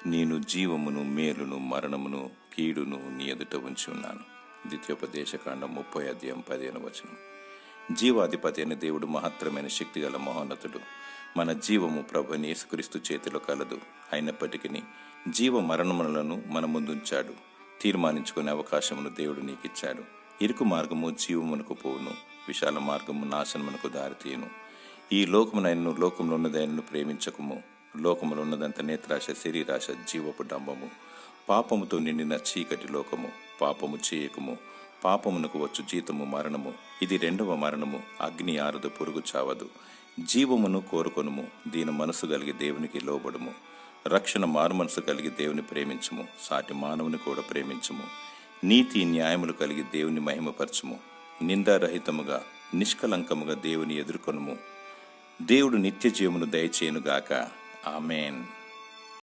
నేను జీవమును, మేలును, మరణమును, కీడును నీ ఎదుట ఉంచి ఉన్నాను. ద్వితీయోపదేశకాండం 30:15. జీవాధిపతి అయిన దేవుడు మహత్తరమైన శక్తిగల మహోన్నతుడు. మన జీవము ప్రభువైన యేసుక్రీస్తు చేతిలో కలదు. అయినప్పటికీ జీవ మరణములను మన ముందుంచాడు. తీర్మానించుకునే అవకాశమును దేవుడు నీకిచ్చాడు. ఇరుకు మార్గము జీవమునకు పోవును, విశాల మార్గము నాశనమునకు దారితీయును. ఈ లోకమునైనను లోకంలో ఉన్నదైనను ప్రేమించకము. లోకములో ఉన్నదంత నేత్రాశ, శరీరాశ, జీవపు డంబము. పాపముతో నిండిన చీకటి లోకము. పాపము చేయకము. పాపమునకు వచ్చు జీతము మరణము. ఇది రెండవ మరణము. అగ్ని ఆరదు, పురుగు చావదు. జీవమును కోరుకొనుము. దీని మనసు కలిగి దేవునికి లోబడుము. రక్షణ మారుమనసు కలిగి దేవుని ప్రేమించుము. సాటి మానవుని కూడా ప్రేమించుము. నీతి న్యాయములు కలిగి దేవుని మహిమపరచుము. నిందారహితముగా నిష్కలంకముగా దేవుని ఎదుర్కొనుము. దేవుడు నిత్య జీవమును దయచేయునుగాక. ఆమేన్.